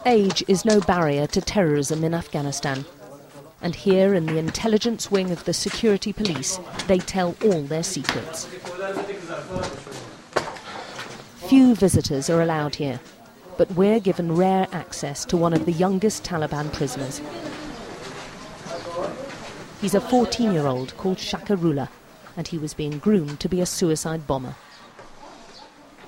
Age is no barrier to terrorism in Afghanistan. And here in the intelligence wing of the security police, they tell all their secrets. Few visitors are allowed here, but we're given rare access to one of the youngest Taliban prisoners. He's a 14-year-old called Shakarullah, and he was being groomed to be a suicide bomber.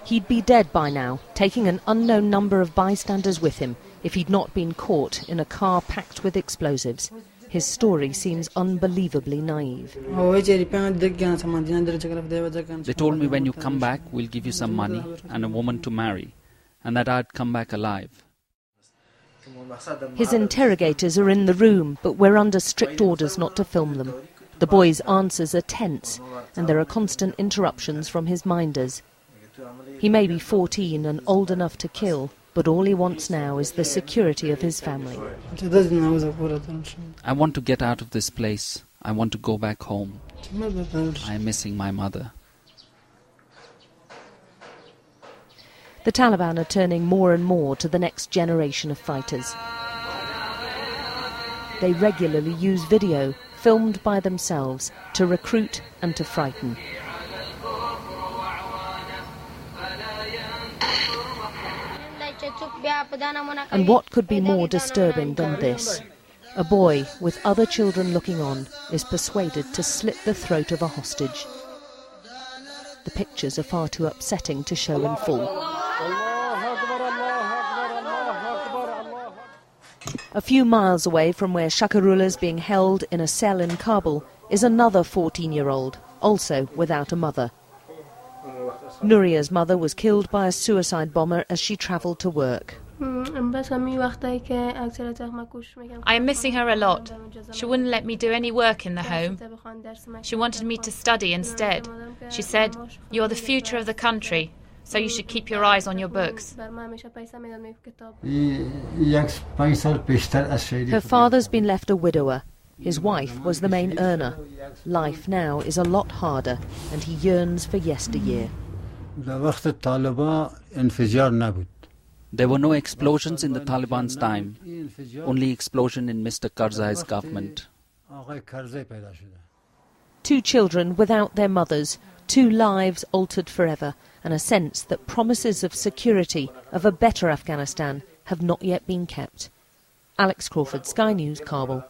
He'd be dead by now, taking an unknown number of bystanders with him if he'd not been caught in a car packed with explosives. His story seems unbelievably naive. They told me when you come back, we'll give you some money and a woman to marry, and that I'd come back alive. His interrogators are in the room, but we're under strict orders not to film them. The boy's answers are tense, and there are constant interruptions from his minders. He may be 14 and old enough to kill, but all he wants now is the security of his family. I want to get out of this place. I want to go back home. I am missing my mother. The Taliban are turning more and more to the next generation of fighters. They regularly use video, filmed by themselves, to recruit and to frighten. And what could be more disturbing than this? A boy, with other children looking on, is persuaded to slit the throat of a hostage. The pictures are far too upsetting to show in full. A few miles away from where Shakarullah is being held in a cell in Kabul is another 14-year-old, also without a mother. Nuria's mother was killed by a suicide bomber as she travelled to work. I am missing her a lot. She wouldn't let me do any work in the home. She wanted me to study instead. She said, "You're the future of the country, so you should keep your eyes on your books." Her father's been left a widower. His wife was the main earner. Life now is a lot harder, and he yearns for yesteryear. There were no explosions in the Taliban's time, only explosion in Mr. Karzai's government. 2 children without their mothers, 2 lives altered forever, and a sense that promises of security, of a better Afghanistan, have not yet been kept. Alex Crawford, Sky News, Kabul.